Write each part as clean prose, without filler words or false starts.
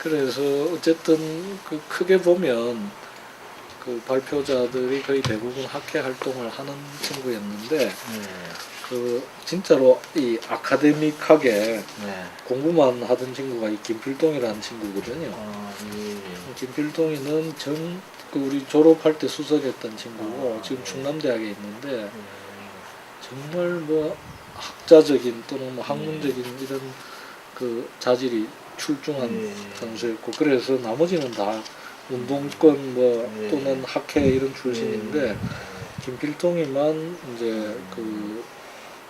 그래서 어쨌든 그 크게 보면 그 발표자들이 거의 대부분 학회 활동을 하는 친구였는데 그 진짜로 이 아카데믹하게 공부만 하던 친구가 이 김필동이라는 친구거든요. 김필동이는 그 우리 졸업할 때 수석했던 친구고 지금 충남대학에 있는데 정말 뭐 학자적인 또는 뭐 학문적인 이런 그 자질이 출중한 선수였고, 그래서 나머지는 다 운동권 뭐 또는 학회 이런 출신인데 김필동이만 이제 그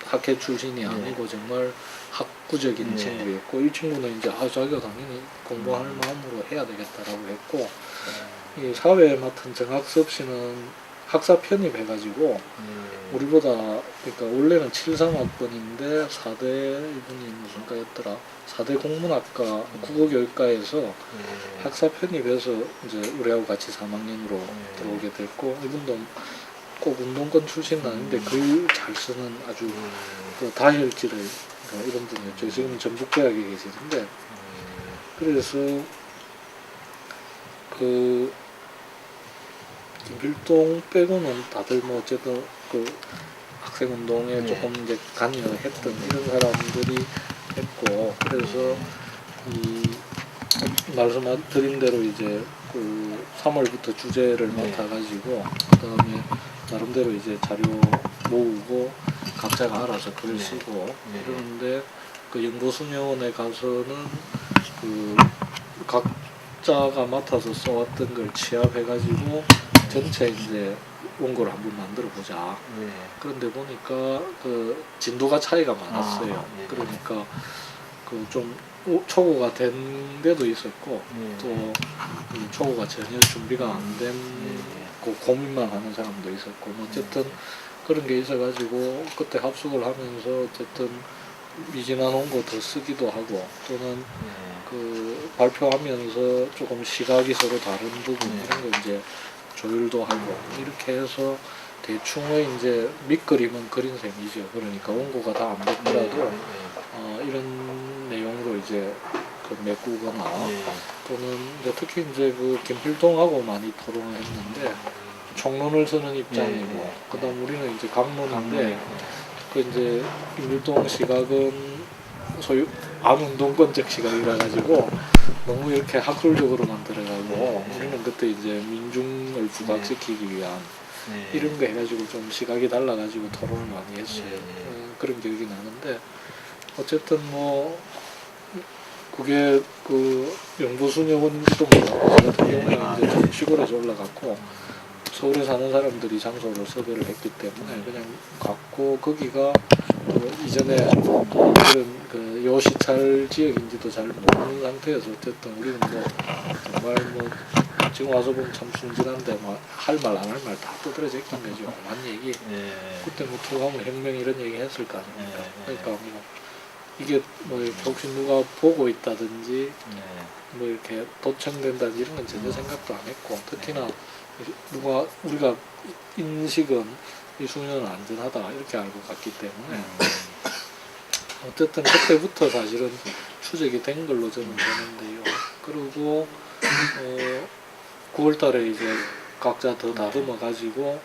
학회 출신이 아니고 정말 학구적인 친구였고, 이 친구는 이제 자기가 당연히 공부할 마음으로 해야 되겠다라고 했고, 이 사회에 맡은 정학섭 씨는 학사 편입해가지고 우리보다, 그러니까 원래는 73학번인데 4대 이분이 무슨 과였더라, 4대 공문학과 국어교육과에서 학사 편입해서 이제 우리하고 같이 3학년으로 들어오게 됐고, 이분도 꼭 운동권 출신은 아닌데 글 잘 쓰는 아주 그 다혈질의 이런 분이었죠. 지금 전북대학에 계시는데, 그래서 그 김필동 빼고는 다들 뭐 어쨌든 그 학생운동에 조금 이제 관여했던 이런 사람들이 했고, 그래서 이 말씀드린 대로 이제 그 3월부터 주제를 맡아가지고 그 다음에 나름대로 이제 자료 모으고 각자가 알아서 글 쓰고 이러는데, 그 연구수녀원에 가서는 그 각자가 맡아서 써왔던 걸 취합해가지고 전체 이제 원고를 한번 만들어 보자. 그런데 보니까 그 진도가 차이가 많았어요. 그러니까 그 좀 초고가 된 데도 있었고 또 초고가 전혀 준비가 안 된 그 고민만 하는 사람도 있었고, 어쨌든 그런 게 있어가지고 그때 합숙을 하면서 어쨌든 미진한 원고 더 쓰기도 하고, 또는 그 발표하면서 조금 시각이 서로 다른 부분 이런 거 이제 조율도 하고, 이렇게 해서 대충의 이제 밑그림은 그린 셈이죠. 그러니까 원고가 다 안 됐더라도 이런 내용으로 이제 그 메꾸거나 또는 이제 특히 이제 그 김필동하고 많이 토론을 했는데 총론을 쓰는 입장이고, 그다음 우리는 이제 강론인데 그 이제 김필동 시각은 소유 암운동권적 시각이라 가지고 너무 이렇게 학술적으로만 들어가고, 우리는 그때 이제 민중을 부각시키기 위한 이런 거 해가지고 좀 시각이 달라가지고 토론을 많이 했어요. 그런 기억이 나는데, 어쨌든 뭐 그게 그 연구수녀원지도 몰랐고, 저 같은 경우에는 이제 좀 시골에서 올라갔고 서울에 사는 사람들이 장소를 섭외를 했기 때문에 그냥 갔고, 거기가 이전에 그런 그 요시찰 지역인지도 잘 모르는 상태여서 어쨌든 우리는 뭐 정말 뭐 지금 와서 보면 참 순진한데 뭐 할 말 안 할 말 다 떠들어져 있던 거죠. 만 얘기. 그때 뭐 투하면 혁명 이런 얘기 했을 거 아닙니까. 그러니까 뭐 이게 뭐 혹시 누가 보고 있다든지 뭐 이렇게 도청된다든지 이런 건 전혀 생각도 안 했고, 특히나 우리가 인식은 이 수녀는 안전하다 이렇게 알고 갔기 때문에 어쨌든 그때부터 사실은 추적이 된 걸로 저는 보는데요. 그리고 9월달에 이제 각자 더 다듬어 가지고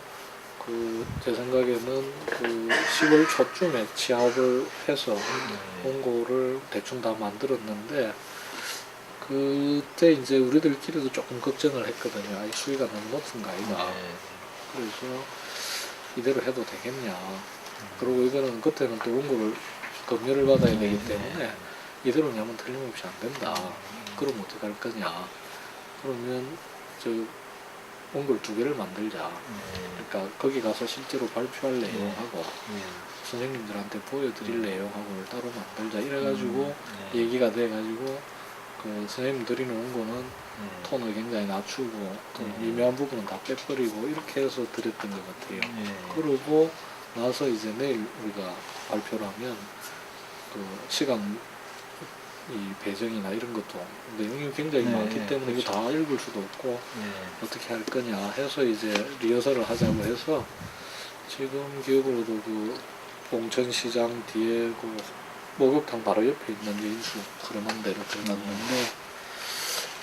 제 생각에는 그 10월 초쯤에 취합을 해서 원고를 대충 다 만들었는데, 그때 이제 우리들끼리도 조금 걱정을 했거든요. 이 수위가 너무 높은 거 아이가. 그래서 이대로 해도 되겠냐. 그리고 이거는 그때는 또 원고를 검열을 받아야 되기 때문에 이대로는 하면 틀림없이 안 된다. 그럼 어떻게 할 거냐. 그러면 저 원고를 2개를 만들자. 그러니까 거기 가서 실제로 발표할 내용하고 선생님들한테 보여드릴 내용하고를 따로 만들자. 이래가지고 얘기가 돼가지고 그 선생님 드리는 원고는 톤을 굉장히 낮추고 또 미묘한 부분은 다 빼버리고 이렇게 해서 드렸던 것 같아요. 그러고 나서 이제 내일 우리가 발표를 하면 그 시간 이 배정이나 이런 것도 내용이 굉장히 많기 때문에 이거 다 읽을 수도 없고 어떻게 할 거냐 해서 이제 리허설을 하자고 해서, 지금 기억으로도 그 봉천시장 뒤에 그 목욕탕 바로 옆에 있는 여인수 그런한 데로 들어갔는데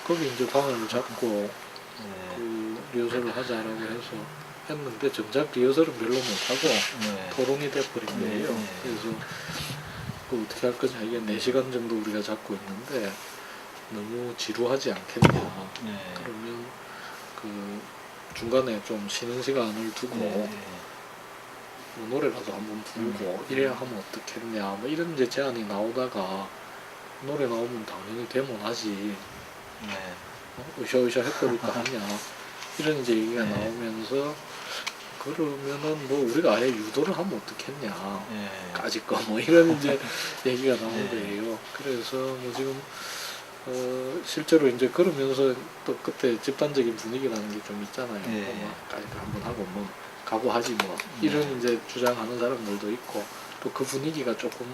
거기 이제 방을 잡고 네. 그 리허설을 하자라고 해서 했는데 정작 리허설은 별로 못하고 네. 토론이 돼버린 네. 거예요. 네. 그래서 그 어떻게 할 거냐, 이게 4시간 정도 우리가 잡고 있는데 너무 지루하지 않겠냐. 네. 그러면 그 중간에 좀 쉬는 시간을 두고 네. 뭐 노래라도 한번 부르고 이래야 하면 어떻겠냐, 뭐 이런 이제 제안이 나오다가 노래 나오면 당연히 되면 하지, 네. 으쌰으쌰 해버릴까 하냐, 이런 이제 얘기가 네. 나오면서 그러면은 뭐 우리가 아예 유도를 하면 어떻겠냐, 네. 까짓 거 뭐 이런 이제 얘기가 나온 네. 거예요. 그래서 뭐 지금 실제로 이제 그러면서 또 그때 집단적인 분위기라는 게 좀 있잖아요. 네. 뭐 한번 하고 뭐 각오하지 뭐 네. 이런 이제 주장하는 사람들도 있고, 또 그 분위기가 조금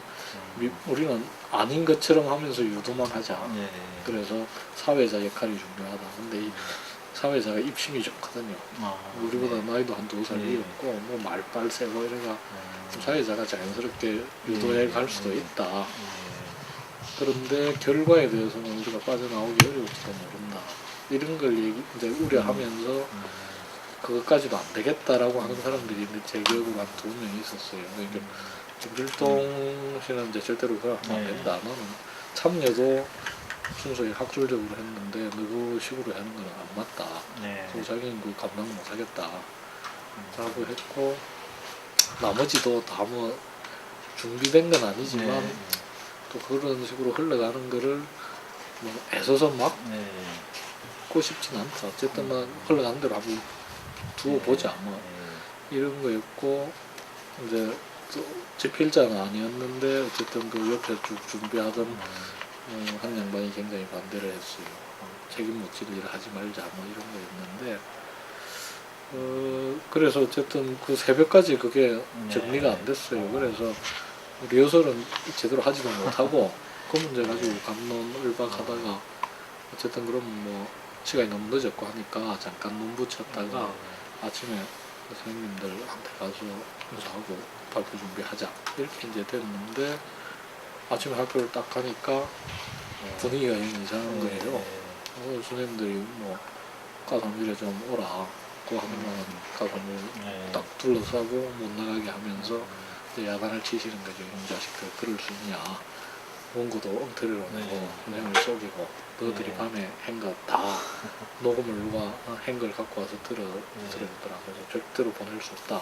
우리는 아닌 것처럼 하면서 유도만 하자. 네. 그래서 사회자 역할이 중요하다. 근데 이 사회자가 입심이 좋거든요. 우리보다 네. 나이도 한 2살 네. 위였고 뭐 말빨 세고 이래가 사회자가 자연스럽게 유도해 갈 수도 있다. 그런데 결과에 대해서는 우리가 빠져나오기 어려울지도 모른다. 이런 걸 이제 우려하면서 그것까지도 안 되겠다라고 하는 사람들이 이제 제 기억으로 한 2명 있었어요. 그러니까 김필동 씨는 이제 절대로 그거 하면 안 된다. 너는 참여도 순수히 학술적으로 했는데 누구 식으로 하는 건 안 맞다. 네. 그래서 자기는 그 감당 못 하겠다. 라고 했고, 나머지도 다 뭐 준비된 건 아니지만 네. 또 그런 식으로 흘러가는 거를 뭐 애써서 막 네. 고 싶진 않다. 어쨌든 뭐 흘러가는 대로 한번 두어 보자. 뭐 이런 거였고, 이제 또 집필자는 아니었는데 어쨌든 그 옆에 쭉 준비하던 한 양반이 굉장히 반대를 했어요. 책임 묻질 일을 하지 말자 뭐 이런 거였는데, 그래서 어쨌든 그 새벽까지 그게 정리가 안 됐어요. 그래서 리허설은 제대로 하지도 못하고 그 문제 가지고 갑론을박하다가 어쨌든 그럼 뭐 시간이 너무 늦었고 하니까 잠깐 눈 붙였다가 아침에 선생님들한테 가서 인사하고 발표 준비하자 이렇게 이제 됐는데, 아침에 학교를 딱 가니까 분위기가 영 이상한 거예요. 선생님들이 뭐 가사미래 좀 오라 고 하면 가사미를 딱 둘러싸고 못 나가게 하면서 이제 야단을 치시는 거죠. 이 자식들 그럴 수 있냐, 원고도 엉터리로 내고 선생님을 속이고 너희들이 밤에 한 거 다 녹음을 누가 한 걸 갖고 와서 들었더라. 그래서 절대로 보낼 수 없다.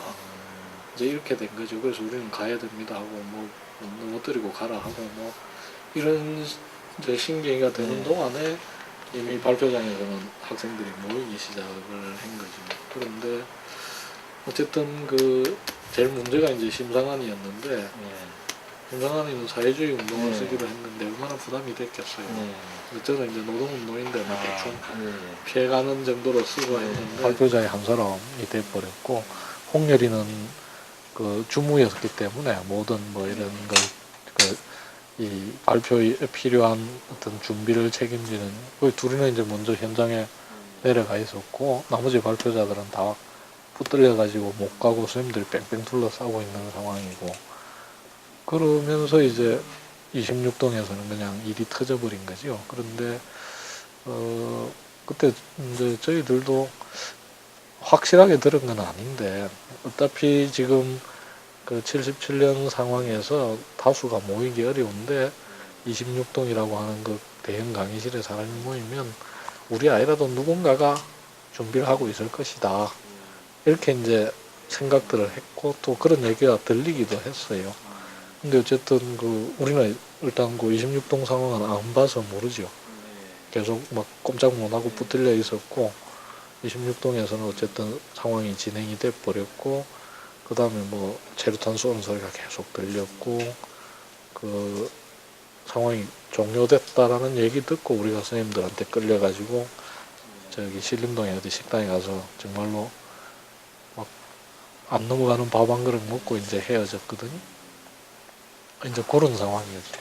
이제 이렇게 된 거죠. 그래서 우리는 가야 됩니다 하고 뭐 넘어뜨리고 가라 하고 뭐 이런 이제 신경이가 되는 동안에 이미 발표장에서는 학생들이 모이기 시작을 한 거죠. 그런데 어쨌든 그 제일 문제가 이제 심상한이었는데, 심상한이는 사회주의 운동을 쓰기로 했는데 얼마나 부담이 됐겠어요. 저는 이제 노동운동인데 대충 피해가는 정도로 쓰고 했는데 발표자의 한 사람이 돼버렸고, 홍렬이는 그 주무였기 때문에 모든 뭐 이런 걸 이 발표에 필요한 어떤 준비를 책임지는 그 둘이는 이제 먼저 현장에 내려가 있었고, 나머지 발표자들은 다 붙들려 가지고 못 가고 선생님들이 뺑뺑 둘러싸고 있는 상황이고, 그러면서 이제 26동에서는 그냥 일이 터져버린 거죠. 그런데 그때 이제 저희들도 확실하게 들은 건 아닌데, 어차피 지금 그 77년 상황에서 다수가 모이기 어려운데 26동이라고 하는 그 대형 강의실에 사람이 모이면 우리 아이라도 누군가가 준비를 하고 있을 것이다. 이렇게 이제 생각들을 했고, 또 그런 얘기가 들리기도 했어요. 근데 어쨌든 그 우리는 일단 그 26동 상황은 안 봐서 모르죠. 계속 막 꼼짝 못하고 붙들려 있었고, 26동에서는 어쨌든 상황이 진행이 돼 버렸고, 그 다음에 뭐 체류탄 쏘는 소리가 계속 들렸고, 그 상황이 종료됐다라는 얘기 듣고 우리가 선생님들한테 끌려가지고 저기 신림동에 어디 식당에 가서 정말로 막 안 넘어가는 밥 한 그릇 먹고 이제 헤어졌거든요. 이제 그런 상황이었죠.